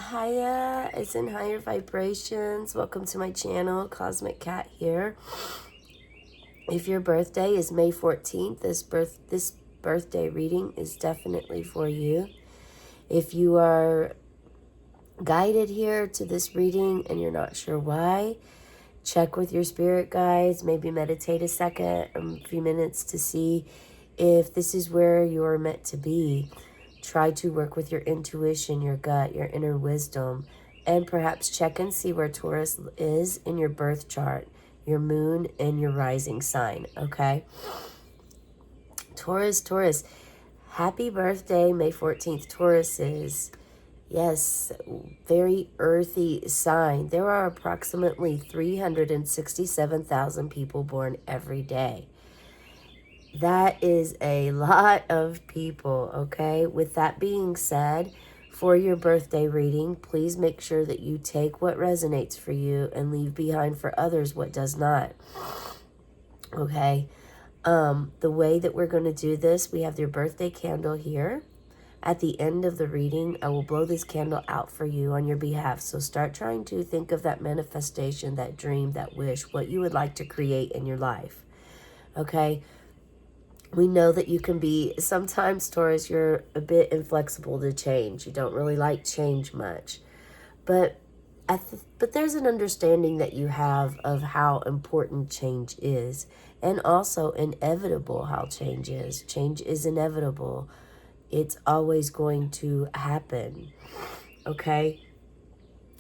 Hiya, it's in higher vibrations. Welcome to my channel, Cosmic Cat here. If your birthday is May 14th, this birthday reading is definitely for you. If you are guided here to this reading and you're not sure why, check with your spirit guides, maybe meditate a few minutes to see if this is where you're meant to be. Try to work with your intuition, your gut, your inner wisdom, and perhaps check and see where Taurus is in your birth chart, your moon, and your rising sign, okay? Taurus, happy birthday, May 14th. Taurus is, yes, very earthy sign. There are approximately 367,000 people born every day. That is a lot of people, okay? With that being said, for your birthday reading, please make sure that you take what resonates for you and leave behind for others what does not, okay? The way that we're going to do this, we have your birthday candle here. At the end of the reading, I will blow this candle out for you on your behalf. So start trying to think of that manifestation, that dream, that wish, what you would like to create in your life, okay? We know that you can be, sometimes Taurus, you're a bit inflexible to change. You don't really like change much. But there's an understanding that you have of how important change is. And also inevitable how change is. Change is inevitable. It's always going to happen. Okay?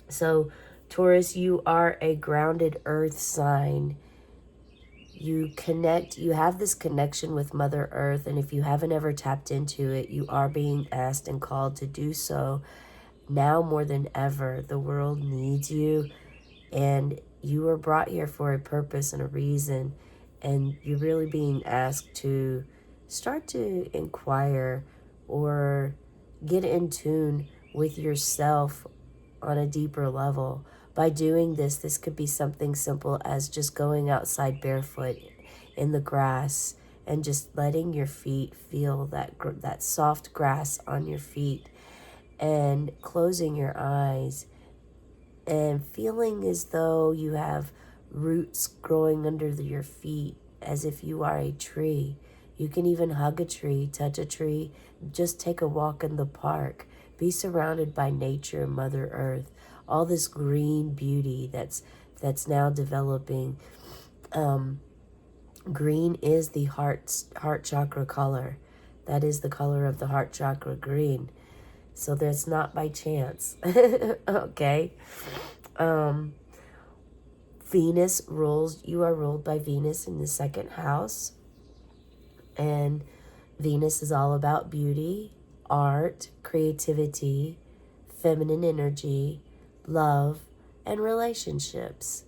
So Taurus, you are a grounded earth sign. You have this connection with Mother Earth, and if you haven't ever tapped into it, you are being asked and called to do so now more than ever. The world needs you, and you were brought here for a purpose and a reason, and you're really being asked to start to inquire or get in tune with yourself on a deeper level. By doing this could be something simple as just going outside barefoot in the grass and just letting your feet feel that soft grass on your feet, and closing your eyes and feeling as though you have roots growing under your feet, as if you are a tree. You can even hug a tree, touch a tree, just take a walk in the park. Be surrounded by nature, Mother Earth, all this green beauty that's now developing. Green is the heart chakra color. That is the color of the heart chakra, green. So that's not by chance. Okay. Venus rules, you are ruled by Venus in the second house. And Venus is all about beauty, art, creativity, feminine energy, love, and relationships.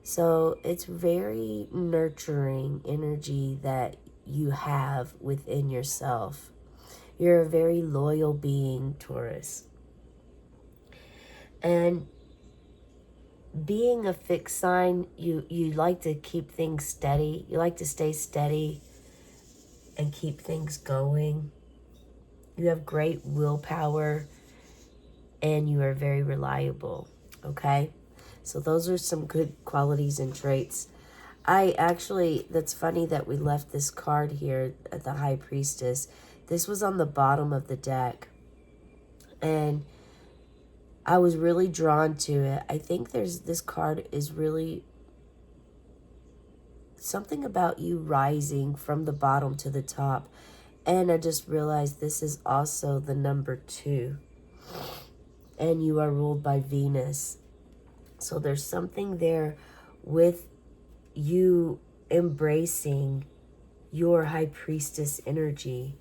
So it's very nurturing energy that you have within yourself. You're a very loyal being, Taurus. And being a fixed sign, you like to keep things steady. You like to stay steady and keep things going. You have great willpower, and you are very reliable, okay? So those are some good qualities and traits. That's funny that we left this card here at the High Priestess. This was on the bottom of the deck, and I was really drawn to it. I think this card is really something about you rising from the bottom to the top. And I just realized this is also the number 2. And you are ruled by Venus. So there's something there with you embracing your High Priestess energy,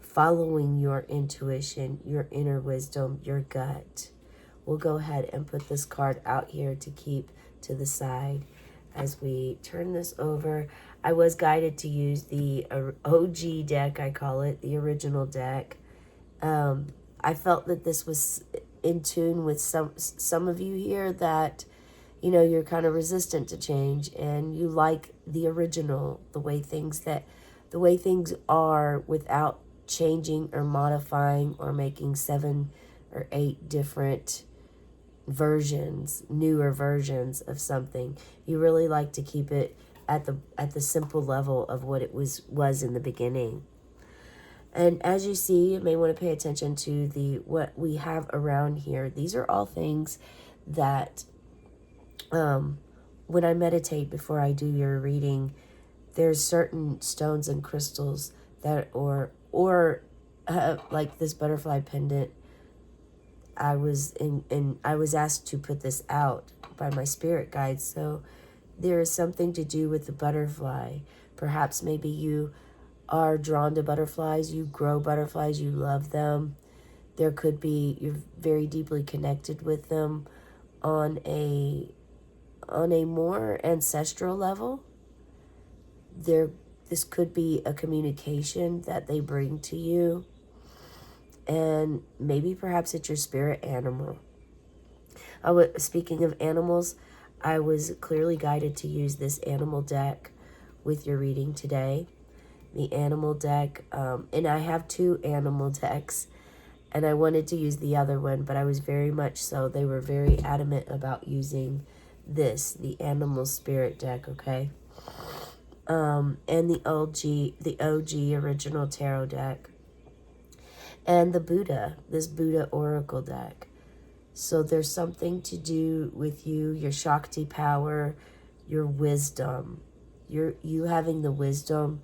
following your intuition, your inner wisdom, your gut. We'll go ahead and put this card out here to keep to the side. As we turn this over, I was guided to use the OG deck, I call it, the original deck. I felt that this was in tune with some of you here that, you know, you're kind of resistant to change and you like the original, the way things are without changing or modifying or making 7 or 8 different versions, newer versions of something. You really like to keep it at the simple level of what it was in the beginning. And as you see, you may want to pay attention to what we have around here. These are all things that when I meditate before I do your reading, there's certain stones and crystals that like this butterfly pendant. I was asked to put this out by my spirit guides. So there is something to do with the butterfly. Perhaps maybe you are drawn to butterflies, you grow butterflies, you love them. There could be, you're very deeply connected with them on a more ancestral level. This could be a communication that they bring to you. And maybe perhaps it's your spirit animal. Speaking of animals, I was clearly guided to use this animal deck with your reading today. The animal deck, and I have 2 animal decks, and I wanted to use the other one, but I was very much so, they were very adamant about using this, the animal spirit deck, okay? And the OG original tarot deck. And the Buddha, this Buddha oracle deck. So there's something to do with you, your Shakti power, your wisdom. You having the wisdom,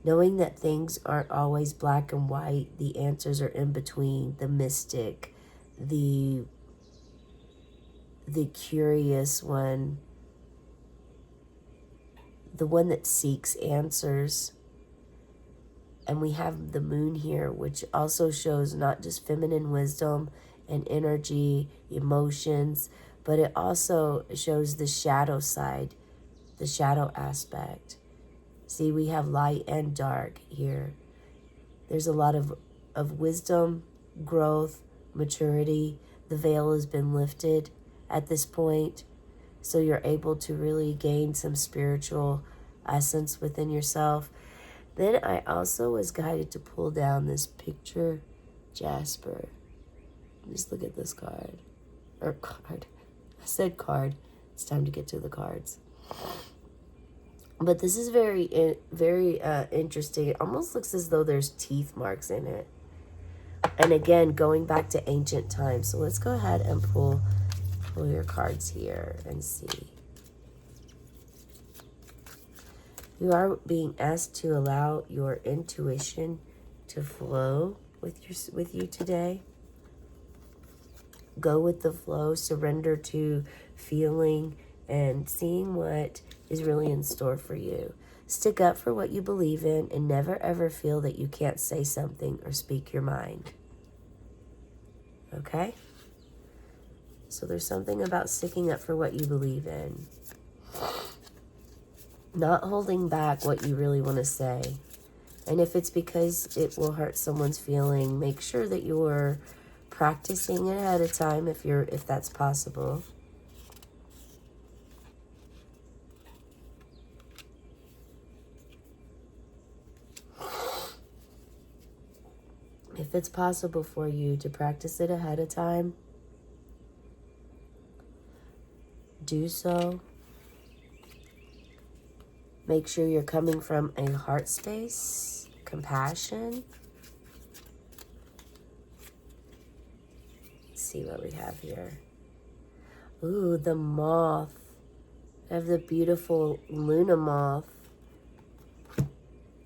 knowing that things aren't always black and white. The answers are in between. The mystic, the curious one, the one that seeks answers. And we have the moon here, which also shows not just feminine wisdom and energy, emotions, but it also shows the shadow side, the shadow aspect. See, we have light and dark here. There's a lot of wisdom, growth, maturity. The veil has been lifted at this point, so you're able to really gain some spiritual essence within yourself. Then I also was guided to pull down this picture Jasper. Just look at this card. Or card. I said card. It's time to get to the cards. But this is very interesting. It almost looks as though there's teeth marks in it. And again, going back to ancient times. So let's go ahead and pull your cards here and see. You are being asked to allow your intuition to flow with you today. Go with the flow, surrender to feeling and seeing what is really in store for you. Stick up for what you believe in and never ever feel that you can't say something or speak your mind. Okay? So there's something about sticking up for what you believe in. Not holding back what you really want to say. And if it's because it will hurt someone's feeling, make sure that you're practicing it ahead of time if that's possible. If it's possible for you to practice it ahead of time, do so. Make sure you're coming from a heart space, compassion. Let's see what we have here. Ooh, the moth. I have the beautiful Luna moth.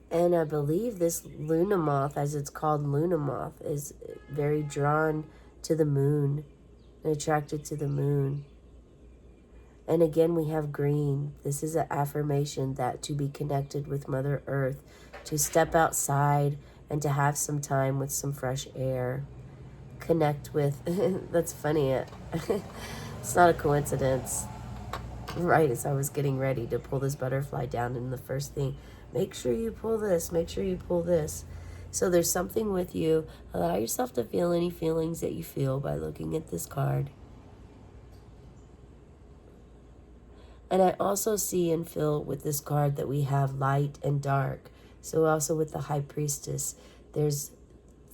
And I believe this Luna moth, as it's called Luna moth, is very drawn to the moon and attracted to the moon. And again, we have green. This is an affirmation that to be connected with Mother Earth, to step outside and to have some time with some fresh air. Connect with, that's funny, it's not a coincidence. Right as I was getting ready to pull this butterfly down, and the first thing, make sure you pull this, make sure you pull this. So there's something with you. Allow yourself to feel any feelings that you feel by looking at this card. And I also see and feel with this card that we have light and dark. So also with the High Priestess, there's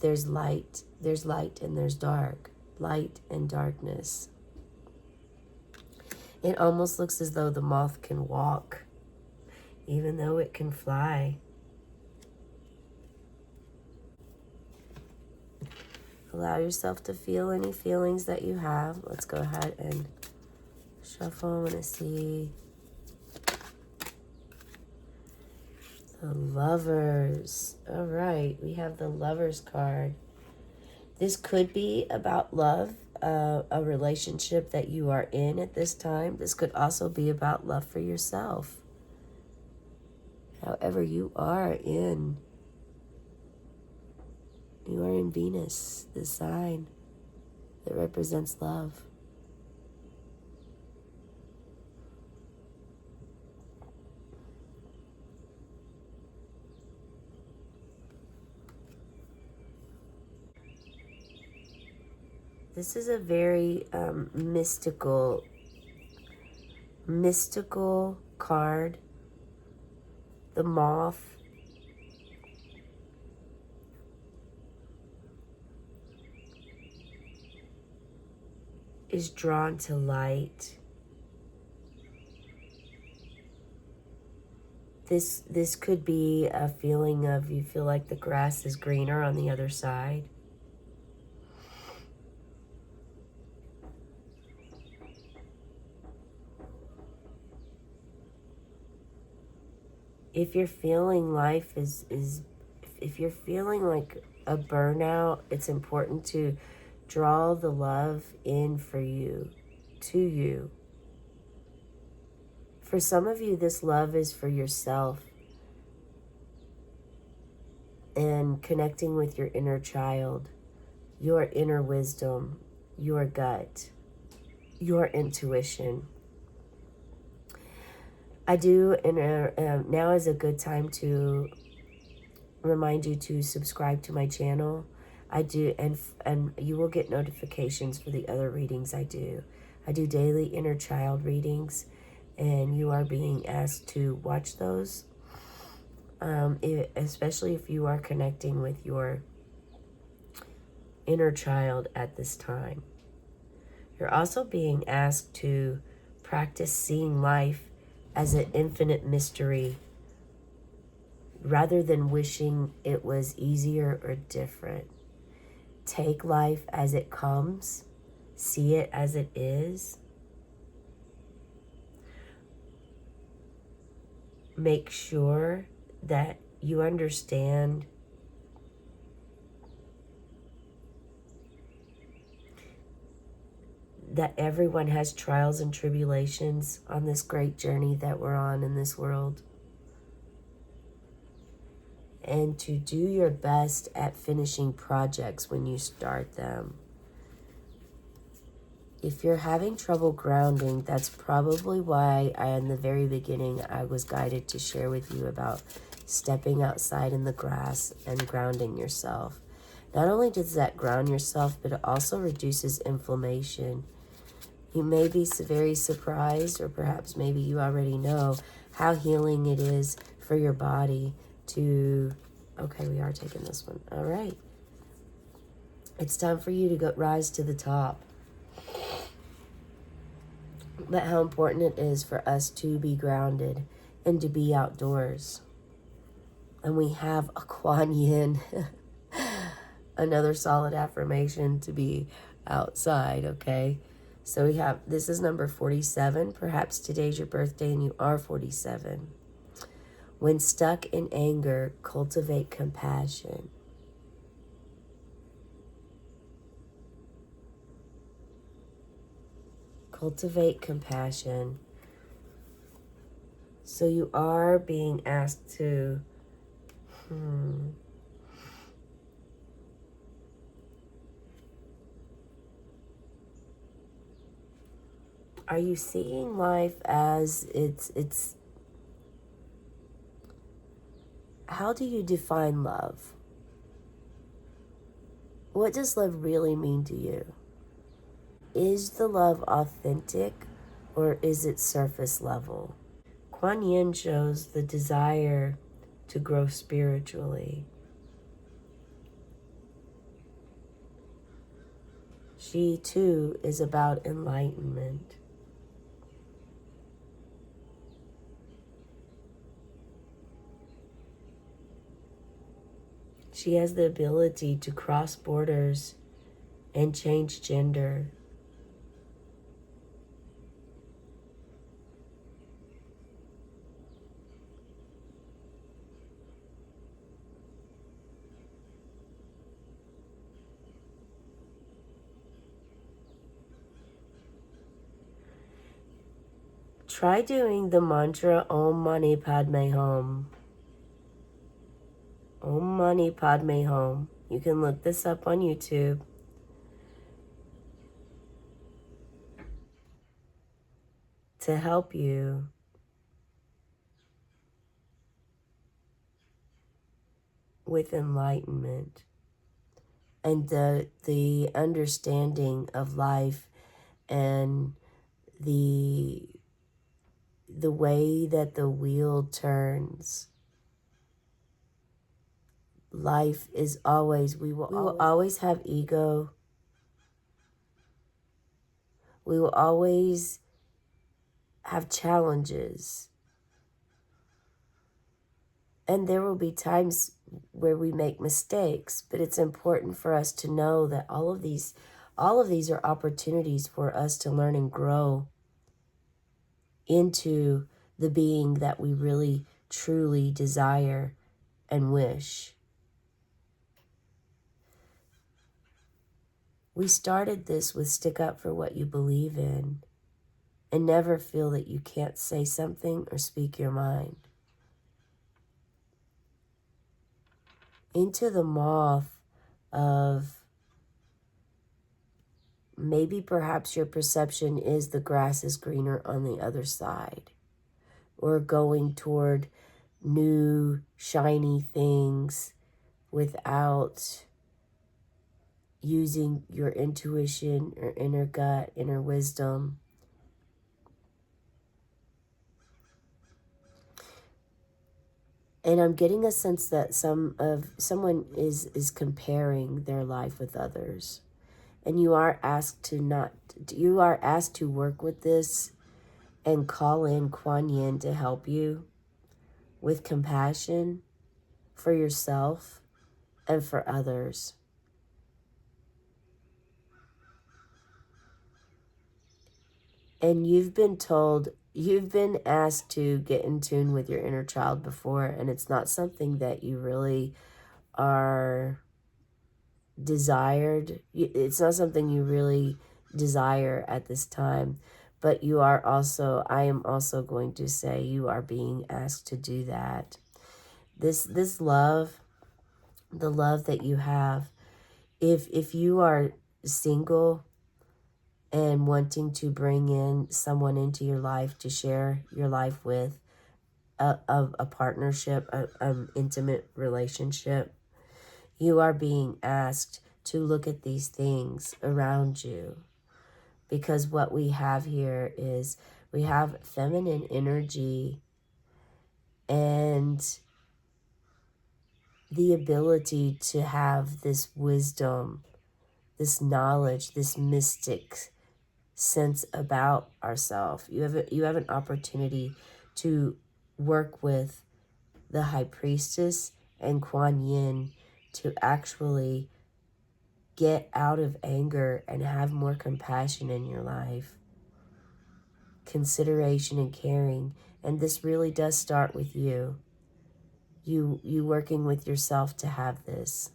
light, and there's dark. light and darkness. It almost looks as though the moth can walk, even though it can fly. Allow yourself to feel any feelings that you have. Let's go ahead and shuffle. I want to see the Lovers. All right, we have the Lovers card. This could be about love, a relationship that you are in at this time. This could also be about love for yourself. However, you are in Venus, the sign that represents love. This is a very mystical card. The moth. Is drawn to light. This could be a feeling of you feel like the grass is greener on the other side. If you're feeling life if you're feeling like a burnout, it's important to draw the love in for you, to you. For some of you, this love is for yourself and connecting with your inner child, your inner wisdom, your gut, your intuition. I do, and now is a good time to remind you to subscribe to my channel. I do, and you will get notifications for the other readings I do. I do daily inner child readings, and you are being asked to watch those, especially if you are connecting with your inner child at this time. You're also being asked to practice seeing life as an infinite mystery rather than wishing it was easier or different. Take life as it comes, see it as it is. Make sure that you understand that everyone has trials and tribulations on this great journey that we're on in this world. And to do your best at finishing projects when you start them. If you're having trouble grounding, that's probably why in the very beginning, I was guided to share with you about stepping outside in the grass and grounding yourself. Not only does that ground yourself, but it also reduces inflammation. You may be very surprised, or perhaps maybe you already know, how healing it is for your body to... Okay, we are taking this one. All right. It's time for you to rise to the top. But how important it is for us to be grounded and to be outdoors. And we have a Kuan Yin, another solid affirmation to be outside, okay? So we have, this is number 47. Perhaps today's your birthday and you are 47. When stuck in anger, cultivate compassion. Cultivate compassion. So you are being asked to are you seeing life as it's how do you define love? What does love really mean to you? Is the love authentic or is it surface level? Kuan Yin shows the desire to grow spiritually. She too is about enlightenment. She has the ability to cross borders and change gender. Try doing the mantra Om Mani Padme Hum. Om Mani Padme Hum. You can look this up on YouTube. To help you with enlightenment and the understanding of life and the way that the wheel turns. Life is always, we will always have ego. We will always have challenges. And there will be times where we make mistakes, but it's important for us to know that all of these are opportunities for us to learn and grow into the being that we really truly desire and wish. We started this with stick up for what you believe in and never feel that you can't say something or speak your mind. Into the moth of maybe perhaps your perception is the grass is greener on the other side, or going toward new shiny things without using your intuition or inner gut, inner wisdom. And I'm getting a sense that someone is comparing their life with others. And you are asked to work with this and call in Kuan Yin to help you with compassion for yourself and for others. And you've been asked to get in tune with your inner child before, and it's not something that you really are desired. It's not something you really desire at this time, but I am also going to say you are being asked to do that. This love, the love that you have, if you are single and wanting to bring in someone into your life to share your life with, a partnership, an intimate relationship, you are being asked to look at these things around you. Because what we have here is we have feminine energy and the ability to have this wisdom, this knowledge, this mystic sense about ourselves. You have an opportunity to work with the High Priestess and Kuan Yin to actually get out of anger and have more compassion in your life, consideration and caring. And this really does start with you working with yourself to have this.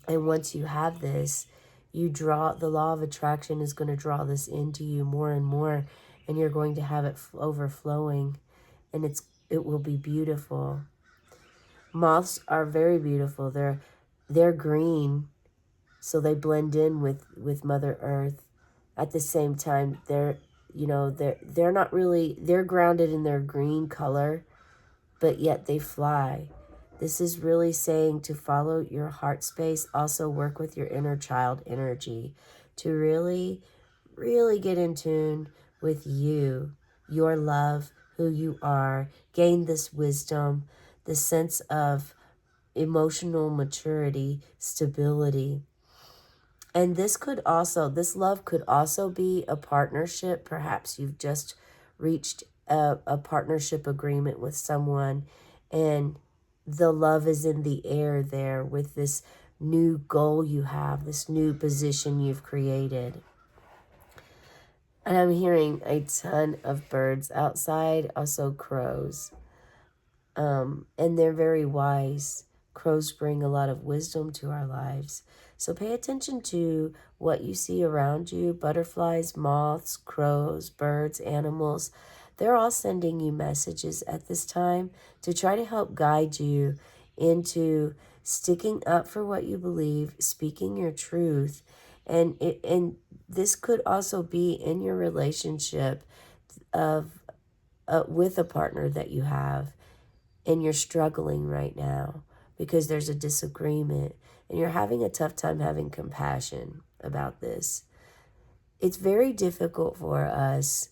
And once you have this, the law of attraction is going to draw this into you more and more, and you're going to have it overflowing, and it will be beautiful. Moths are very beautiful. They're green, so they blend in with Mother Earth. At the same time, they're not really, they're grounded in their green color, but yet they fly. This is really saying to follow your heart space, also work with your inner child energy to really, really get in tune with you, your love, who you are, gain this wisdom, the sense of emotional maturity, stability, And this love could also be a partnership. Perhaps you've just reached a partnership agreement with someone, and the love is in the air there with this new goal you have, this new position you've created. And I'm hearing a ton of birds outside, also crows. And they're very wise. Crows bring a lot of wisdom to our lives. So pay attention to what you see around you. Butterflies, moths, crows, birds, animals. They're all sending you messages at this time to try to help guide you into sticking up for what you believe, speaking your truth. And this could also be in your relationship of with a partner that you have, and you're struggling right now because there's a disagreement and you're having a tough time having compassion about this. It's very difficult for us.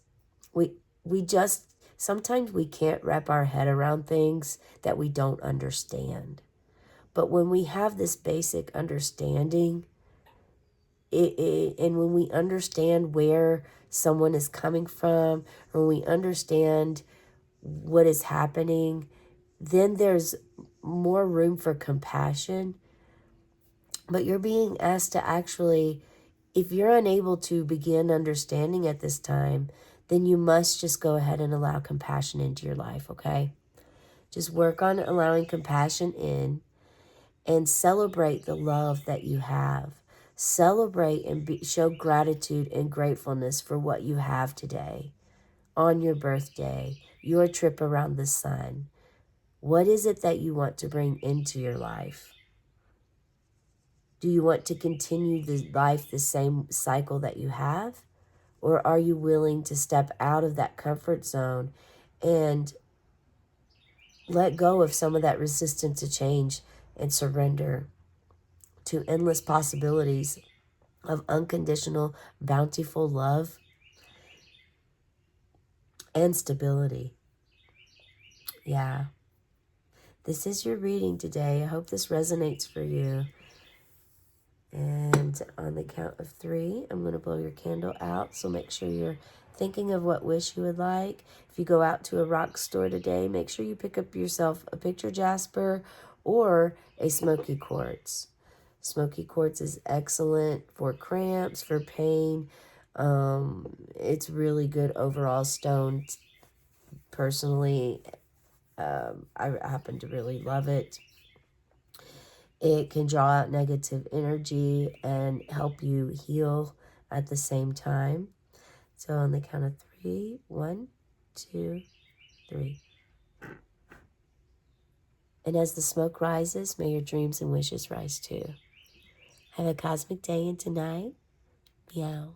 We just sometimes we can't wrap our head around things that we don't understand. But when we have this basic understanding, and when we understand where someone is coming from, or when we understand what is happening, then there's more room for compassion. But you're being asked to actually, if you're unable to begin understanding at this time, then you must just go ahead and allow compassion into your life, okay? Just work on allowing compassion in and celebrate the love that you have. Celebrate and show gratitude and gratefulness for what you have today on your birthday, your trip around the sun. What is it that you want to bring into your life? Do you want to continue the same cycle that you have? Or are you willing to step out of that comfort zone and let go of some of that resistance to change and surrender to endless possibilities of unconditional, bountiful love and stability? Yeah. This is your reading today. I hope this resonates for you. And on the count of 3, I'm going to blow your candle out. So make sure you're thinking of what wish you would like. If you go out to a rock store today, make sure you pick up yourself a picture jasper or a smoky quartz. Smoky quartz is excellent for cramps, for pain. It's really good overall stone. Personally, I happen to really love it. It can draw out negative energy and help you heal at the same time. So on the count of 3, 1, 2, 3. And as the smoke rises, may your dreams and wishes rise too. Have a cosmic day and tonight. Meow.